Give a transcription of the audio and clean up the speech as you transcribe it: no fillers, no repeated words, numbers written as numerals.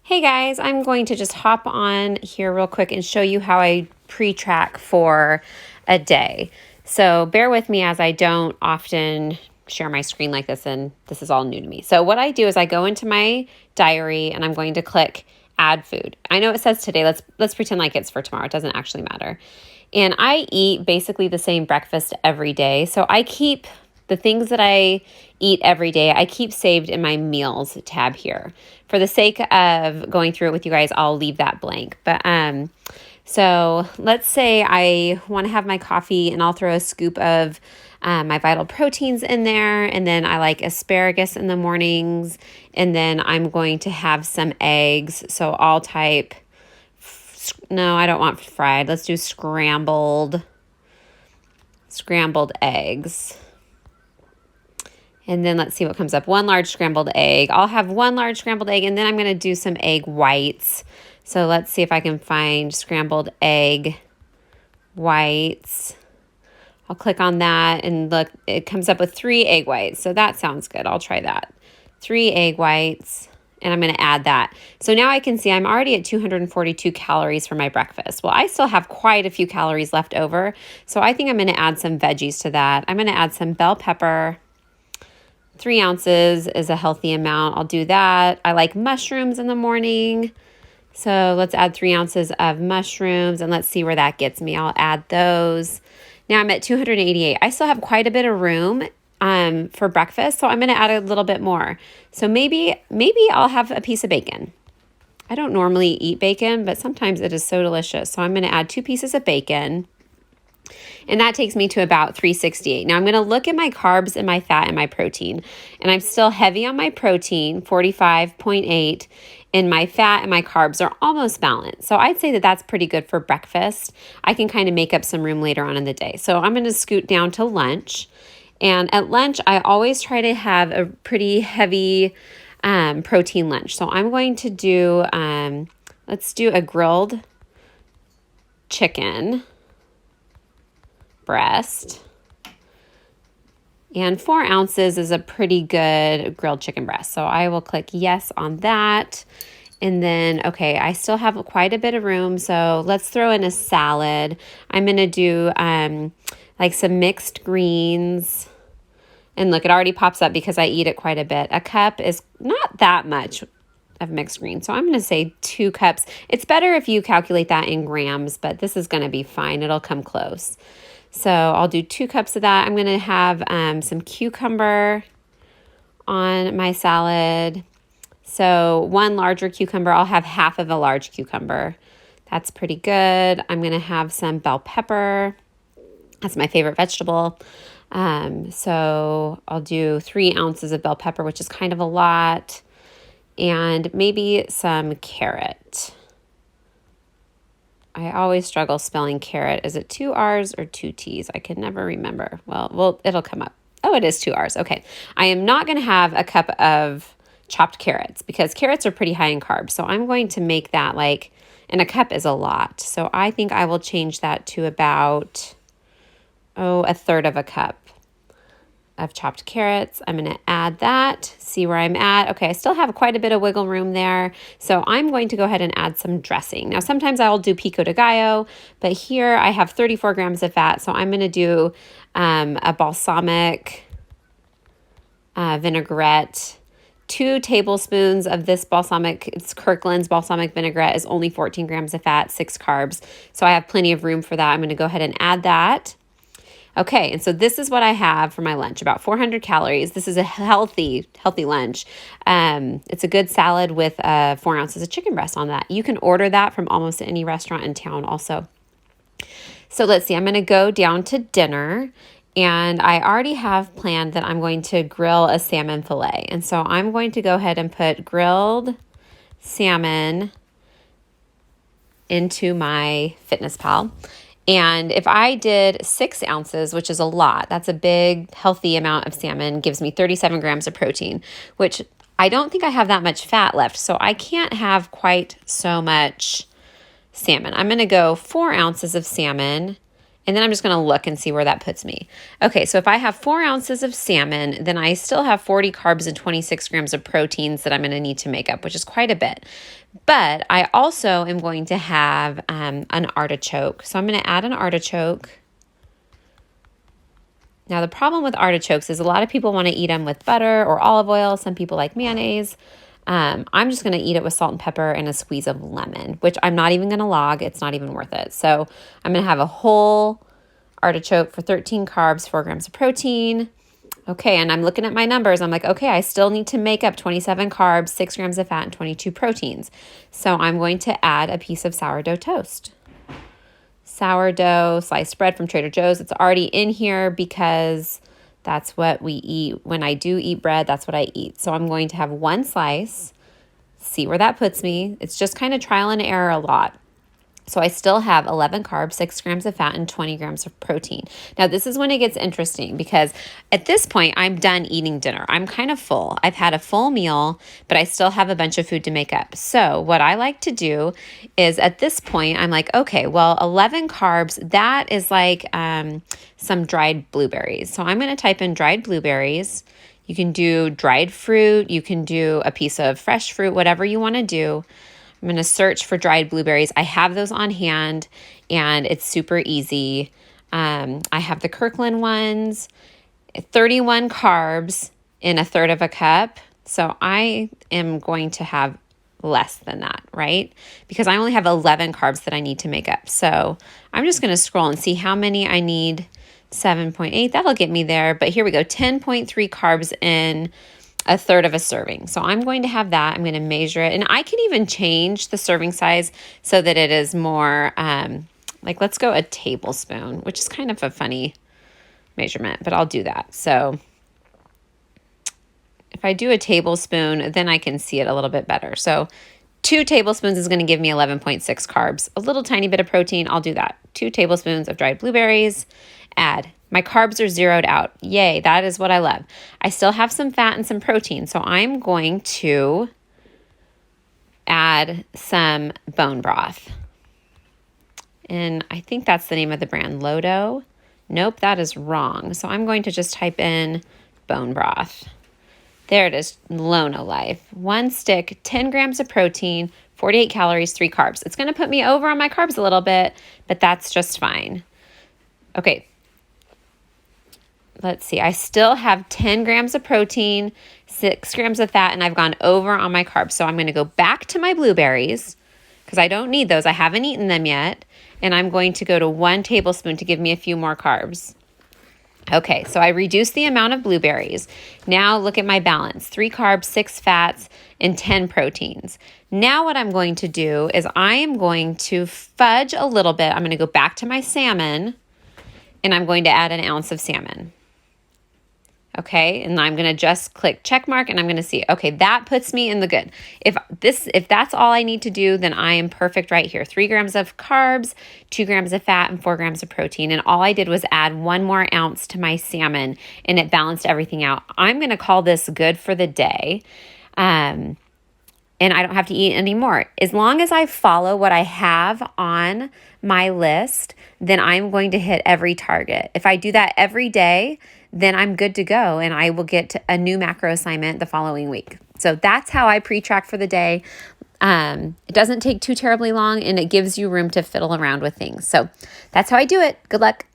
Hey guys, I'm going to just hop on here real quick and show you how I pre-track for a day. So bear with me as I don't often share my screen like this, and this is all new to me. So what I do is I go into my diary and I'm going to click add food. I know it says today, let's pretend like it's for tomorrow. It doesn't actually matter. And I eat basically the same breakfast every day. So I keep the things that I eat every day, I keep saved in my meals tab here. For the sake of going through it with you guys, I'll leave that blank. But so let's say I want to have my coffee and I'll throw a scoop of my vital proteins in there. And then I like asparagus in the mornings. And then I'm going to have some eggs. So I'll type, no, I don't want fried. Let's do scrambled eggs. And then let's see what comes up. One large scrambled egg. I'll have one large scrambled egg, and then I'm going to do some egg whites. So let's see if I can find scrambled egg whites. I'll click on that, and look, it comes up with 3 egg whites. So that sounds good. I'll try that. 3 egg whites, and I'm going to add that. So now I can see I'm already at 242 calories for my breakfast. Well, I still have quite a few calories left over. So I think I'm going to add some veggies to that. I'm going to add some bell pepper. 3 ounces is a healthy amount. I'll do that. I like mushrooms in the morning. So let's add 3 ounces of mushrooms and let's see where that gets me. I'll add those. Now I'm at 288. I still have quite a bit of room for breakfast, so I'm going to add a little bit more. So maybe I'll have a piece of bacon. I don't normally eat bacon, but sometimes it is so delicious. So I'm going to add 2 pieces of bacon. And that takes me to about 368. Now I'm going to look at my carbs and my fat and my protein. And I'm still heavy on my protein, 45.8. And my fat and my carbs are almost balanced. So I'd say that that's pretty good for breakfast. I can kind of make up some room later on in the day. So I'm going to scoot down to lunch. And at lunch, I always try to have a pretty heavy protein lunch. So I'm going to do, let's do a grilled chicken breast, and 4 ounces is a pretty good grilled chicken breast. So I will click yes on that. And then, okay, I still have quite a bit of room. So let's throw in a salad. I'm going to do like some mixed greens. And look, it already pops up because I eat it quite a bit. A cup is not that much of mixed greens. So I'm going to say 2 cups. It's better if you calculate that in grams, but this is going to be fine. It'll come close. So I'll do 2 cups of that. I'm going to have some cucumber on my salad. So 1 larger cucumber. I'll have half of a large cucumber. That's pretty good. I'm going to have some bell pepper. That's my favorite vegetable. So I'll do 3 ounces of bell pepper, which is kind of a lot. And maybe some carrot. I always struggle spelling carrot. Is it 2 R's or 2 T's? I can never remember. Well, it'll come up. Oh, it is 2 R's. Okay. I am not going to have a cup of chopped carrots because carrots are pretty high in carbs. So I'm going to make that and a cup is a lot. So I think I will change that to about, a third of a cup of chopped carrots. I'm going to add that, see where I'm at. Okay, I still have quite a bit of wiggle room there. So I'm going to go ahead and add some dressing. Now, sometimes I'll do pico de gallo, but here I have 34 grams of fat. So I'm going to do a balsamic vinaigrette. 2 tablespoons of this balsamic, it's Kirkland's balsamic vinaigrette is only 14 grams of fat, 6 carbs. So I have plenty of room for that. I'm going to go ahead and add that. Okay, and so this is what I have for my lunch, about 400 calories. This is a healthy lunch. It's a good salad with 4 ounces of chicken breast on that. You can order that from almost any restaurant in town also. So let's see, I'm going to go down to dinner, and I already have planned that I'm going to grill a salmon fillet. And so I'm going to go ahead and put grilled salmon into my Fitness Pal. And if I did 6 ounces, which is a lot, that's a big, healthy amount of salmon, gives me 37 grams of protein, which I don't think I have that much fat left. So I can't have quite so much salmon. I'm going to go 4 ounces of salmon And then I'm just going to look and see where that puts me. Okay, so if I have 4 ounces of salmon, then I still have 40 carbs and 26 grams of proteins that I'm going to need to make up, which is quite a bit. But I also am going to have an artichoke. So I'm going to add an artichoke. Now, the problem with artichokes is a lot of people want to eat them with butter or olive oil. Some people like mayonnaise. I'm just going to eat it with salt and pepper and a squeeze of lemon, which I'm not even going to log. It's not even worth it. So I'm going to have a whole artichoke for 13 carbs, 4 grams of protein. Okay, and I'm looking at my numbers. I'm like, okay, I still need to make up 27 carbs, 6 grams of fat, and 22 proteins. So I'm going to add a piece of sourdough toast. Sourdough sliced bread from Trader Joe's. It's already in here because that's what we eat. When I do eat bread, that's what I eat. So I'm going to have 1 slice, see where that puts me. It's just kind of trial and error a lot. So I still have 11 carbs, 6 grams of fat, and 20 grams of protein. Now, this is when it gets interesting because at this point, I'm done eating dinner. I'm kind of full. I've had a full meal, but I still have a bunch of food to make up. So what I like to do is at this point, I'm like, okay, well, 11 carbs, that is like some dried blueberries. So I'm going to type in dried blueberries. You can do dried fruit. You can do a piece of fresh fruit, whatever you want to do. I'm going to search for dried blueberries. I have those on hand, and it's super easy. I have the Kirkland ones, 31 carbs in a third of a cup. So I am going to have less than that, right? Because I only have 11 carbs that I need to make up. So I'm just going to scroll and see how many I need. 7.8, that'll get me there. But here we go, 10.3 carbs in a third of a serving. So I'm going to have that. I'm going to measure it. And I can even change the serving size so that it is more, like let's go a tablespoon, which is kind of a funny measurement, but I'll do that. So if I do a tablespoon, then I can see it a little bit better. So 2 tablespoons is going to give me 11.6 carbs. A little tiny bit of protein, I'll do that. 2 tablespoons of dried blueberries, add. My carbs are zeroed out. Yay, that is what I love. I still have some fat and some protein, so I'm going to add some bone broth. And I think that's the name of the brand, Lodo. Nope, that is wrong. So I'm going to just type in bone broth. There it is, Lono Life. 1 stick, 10 grams of protein, 48 calories, 3 carbs. It's going to put me over on my carbs a little bit, but that's just fine. Okay. Let's see, I still have 10 grams of protein, 6 grams of fat, and I've gone over on my carbs. So I'm going to go back to my blueberries because I don't need those. I haven't eaten them yet. And I'm going to go to 1 tablespoon to give me a few more carbs. Okay, so I reduced the amount of blueberries. Now look at my balance, 3 carbs, 6 fats, and 10 proteins. Now what I'm going to do is I am going to fudge a little bit. I'm going to go back to my salmon, and I'm going to add an ounce of salmon. Okay, and I'm going to just click check mark, and I'm going to see, okay, that puts me in the good. If that's all I need to do, then I am perfect right here. 3 grams of carbs, 2 grams of fat, and 4 grams of protein. And all I did was add 1 more ounce to my salmon, and it balanced everything out. I'm going to call this good for the day. And I don't have to eat anymore. As long as I follow what I have on my list, then I'm going to hit every target. If I do that every day, then I'm good to go, and I will get a new macro assignment the following week. So that's how I pre-track for the day. It doesn't take too terribly long, and it gives you room to fiddle around with things. So that's how I do it. Good luck.